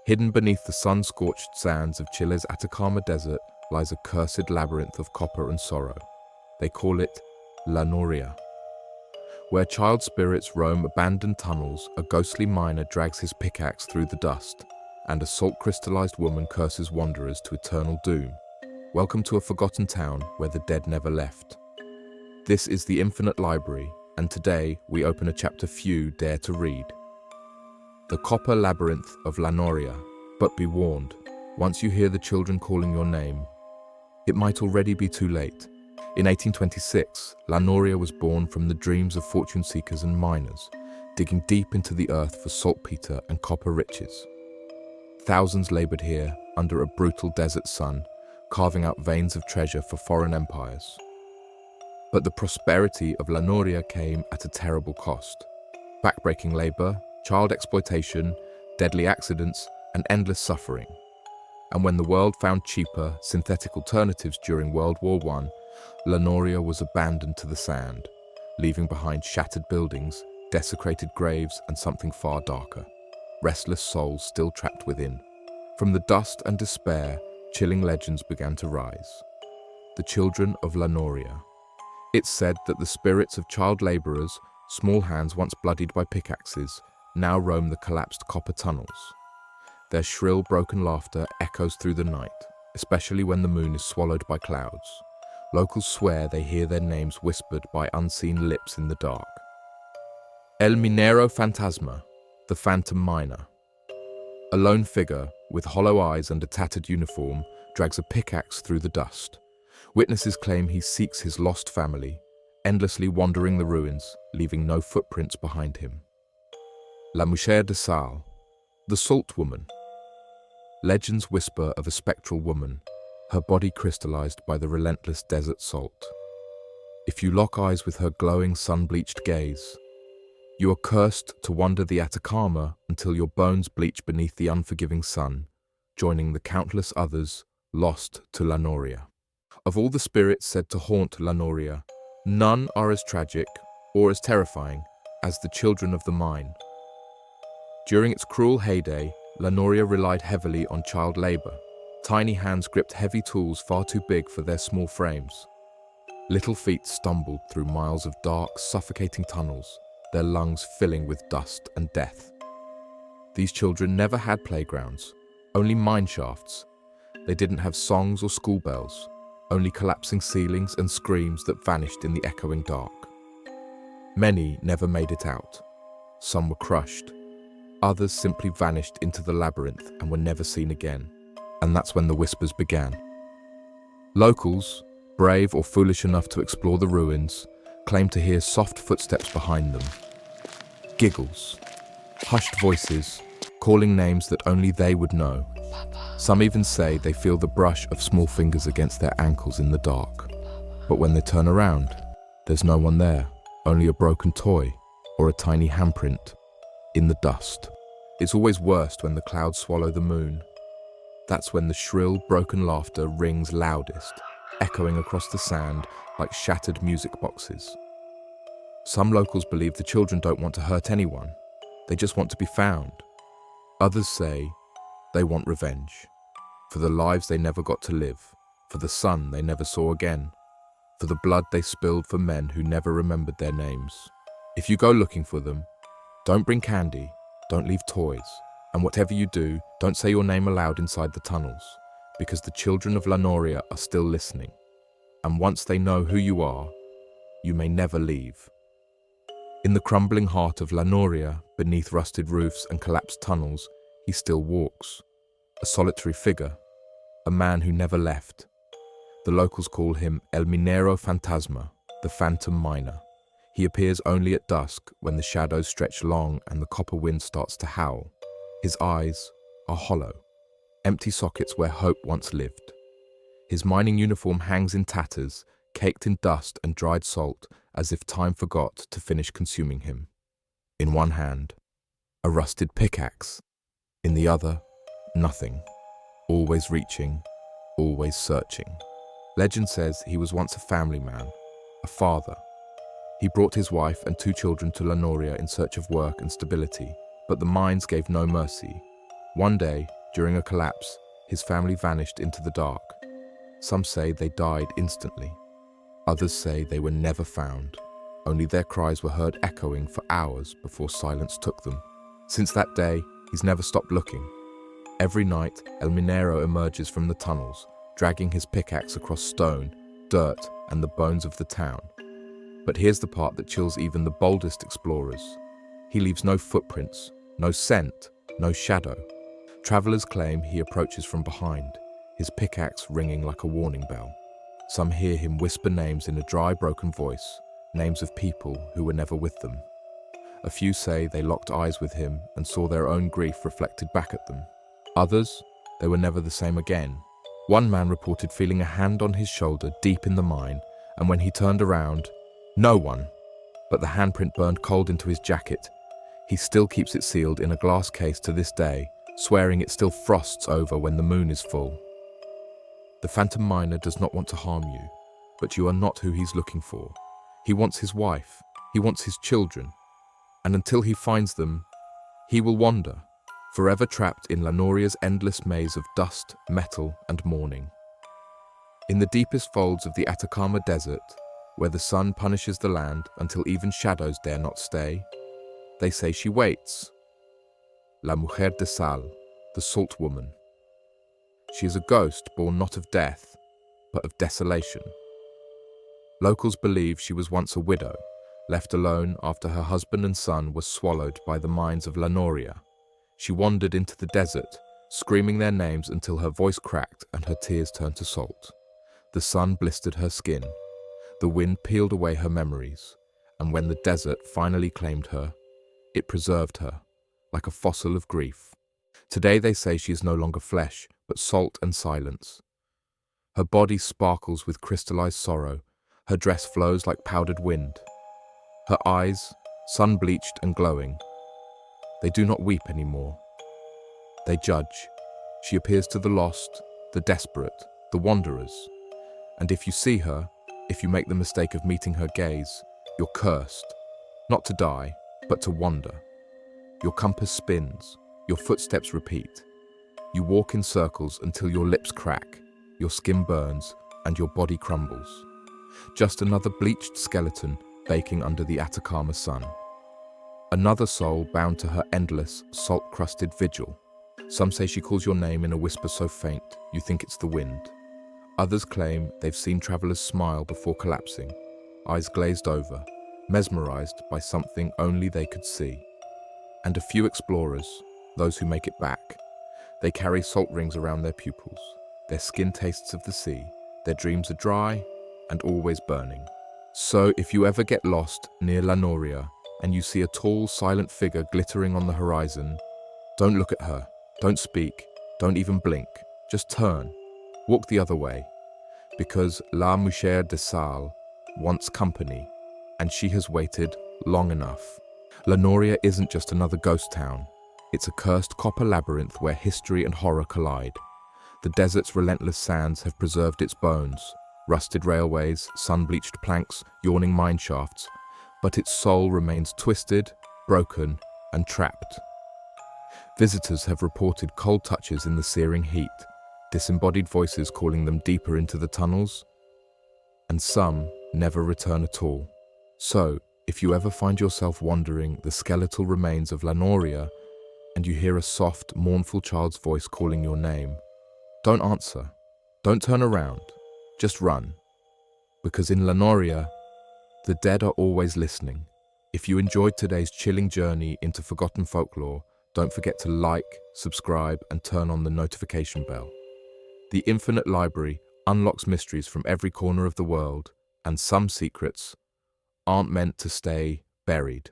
Hidden beneath the sun-scorched sands of Chile's Atacama Desert lies a cursed labyrinth of copper and sorrow. They call it La Noria. Where child spirits roam abandoned tunnels, a ghostly miner drags his pickaxe through the dust, and a salt-crystallized woman curses wanderers to eternal doom. Welcome to a forgotten town where the dead never left. This is the Infinite Library, and today we open a chapter few dare to read. The Copper Labyrinth of La Noria. But be warned, once you hear the children calling your name, it might already be too late. In 1826, La Noria was born from the dreams of fortune seekers and miners, digging deep into the earth for saltpeter and copper riches. Thousands labored here under a brutal desert sun, carving out veins of treasure for foreign empires. But the prosperity of La Noria came at a terrible cost. Backbreaking labor, child exploitation, deadly accidents, and endless suffering. And when the world found cheaper, synthetic alternatives during World War I, La Noria was abandoned to the sand, leaving behind shattered buildings, desecrated graves, and something far darker. Restless souls still trapped within. From the dust and despair, chilling legends began to rise. The Children of La Noria. It's said that the spirits of child laborers, small hands once bloodied by pickaxes, now roam the collapsed copper tunnels. Their shrill, broken laughter echoes through the night, especially when the moon is swallowed by clouds. Locals swear they hear their names whispered by unseen lips in the dark. El Minero Fantasma, the phantom miner. A lone figure, with hollow eyes and a tattered uniform, drags a pickaxe through the dust. Witnesses claim he seeks his lost family, endlessly wandering the ruins, leaving no footprints behind him. La Mujer de Sal, the Salt Woman. Legends whisper of a spectral woman, her body crystallized by the relentless desert salt. If you lock eyes with her glowing sun-bleached gaze, you are cursed to wander the Atacama until your bones bleach beneath the unforgiving sun, joining the countless others lost to La Noria. Of all the spirits said to haunt La Noria, none are as tragic or as terrifying as the children of the mine. During its cruel heyday, La Noria relied heavily on child labor. Tiny hands gripped heavy tools far too big for their small frames. Little feet stumbled through miles of dark, suffocating tunnels, their lungs filling with dust and death. These children never had playgrounds, only mine shafts. They didn't have songs or school bells, only collapsing ceilings and screams that vanished in the echoing dark. Many never made it out. Some were crushed. Others simply vanished into the labyrinth and were never seen again. And that's when the whispers began. Locals, brave or foolish enough to explore the ruins, claimed to hear soft footsteps behind them. Giggles, hushed voices, calling names that only they would know. Some even say they feel the brush of small fingers against their ankles in the dark. But when they turn around, there's no one there, only a broken toy or a tiny handprint in the dust. It's always worst when the clouds swallow the moon. That's when the shrill, broken laughter rings loudest, echoing across the sand like shattered music boxes. Some locals believe the children don't want to hurt anyone. They just want to be found. Others say they want revenge. For the lives they never got to live, for the sun they never saw again, for the blood they spilled for men who never remembered their names. If you go looking for them, don't bring candy, don't leave toys. And whatever you do, don't say your name aloud inside the tunnels, because the children of La Noria are still listening. And once they know who you are, you may never leave. In the crumbling heart of La Noria, beneath rusted roofs and collapsed tunnels, he still walks. A solitary figure, a man who never left. The locals call him El Minero Fantasma, the phantom miner. He appears only at dusk when the shadows stretch long and the copper wind starts to howl. His eyes are hollow, empty sockets where hope once lived. His mining uniform hangs in tatters, caked in dust and dried salt, as if time forgot to finish consuming him. In one hand, a rusted pickaxe. In the other, nothing. Always reaching, always searching. Legend says he was once a family man, a father. He brought his wife and 2 children to La Noria in search of work and stability, but the mines gave no mercy. One day, during a collapse, his family vanished into the dark. Some say they died instantly. Others say they were never found. Only their cries were heard echoing for hours before silence took them. Since that day, he's never stopped looking. Every night, El Minero emerges from the tunnels, dragging his pickaxe across stone, dirt, and the bones of the town. But here's the part that chills even the boldest explorers. He leaves no footprints, no scent, no shadow. Travelers claim he approaches from behind, his pickaxe ringing like a warning bell. Some hear him whisper names in a dry, broken voice, names of people who were never with them. A few say they locked eyes with him and saw their own grief reflected back at them. Others, they were never the same again. One man reported feeling a hand on his shoulder deep in the mine, and when he turned around, no one. But the handprint burned cold into his jacket. He still keeps it sealed in a glass case to this day, swearing it still frosts over when the moon is full. The phantom miner does not want to harm you, but you are not who he's looking for. He wants his wife, he wants his children, and until he finds them, he will wander, forever trapped in La Noria's endless maze of dust, metal, and mourning. In the deepest folds of the Atacama Desert, where the sun punishes the land until even shadows dare not stay, they say she waits. La Mujer de Sal, the salt woman. She is a ghost born not of death, but of desolation. Locals believe she was once a widow, left alone after her husband and son were swallowed by the mines of La Noria. She wandered into the desert, screaming their names until her voice cracked and her tears turned to salt. The sun blistered her skin. The wind peeled away her memories, and when the desert finally claimed her, it preserved her, like a fossil of grief. Today they say she is no longer flesh, but salt and silence. Her body sparkles with crystallized sorrow, her dress flows like powdered wind. Her eyes, sun-bleached and glowing, they do not weep anymore. They judge. She appears to the lost, the desperate, the wanderers. And if you see her, if you make the mistake of meeting her gaze, you're cursed, not to die, but to wander. Your compass spins, your footsteps repeat. You walk in circles until your lips crack, your skin burns, and your body crumbles. Just another bleached skeleton baking under the Atacama sun. Another soul bound to her endless, salt-crusted vigil. Some say she calls your name in a whisper so faint, you think it's the wind. Others claim they've seen travelers smile before collapsing, eyes glazed over, mesmerized by something only they could see. And a few explorers, those who make it back, they carry salt rings around their pupils. Their skin tastes of the sea, their dreams are dry and always burning. So if you ever get lost near La Noria and you see a tall, silent figure glittering on the horizon, don't look at her, don't speak, don't even blink, just turn, walk the other way, because La Mujer de Sal wants company, and she has waited long enough. La Noria isn't just another ghost town. It's a cursed copper labyrinth where history and horror collide. The desert's relentless sands have preserved its bones, rusted railways, sun-bleached planks, yawning mine shafts, but its soul remains twisted, broken, and trapped. Visitors have reported cold touches in the searing heat, disembodied voices calling them deeper into the tunnels, and some never return at all. So, if you ever find yourself wandering the skeletal remains of La Noria and you hear a soft, mournful child's voice calling your name, don't answer, don't turn around, just run. Because in La Noria, the dead are always listening. If you enjoyed today's chilling journey into forgotten folklore, don't forget to like, subscribe, and turn on the notification bell. The Infinite Library unlocks mysteries from every corner of the world, and some secrets aren't meant to stay buried.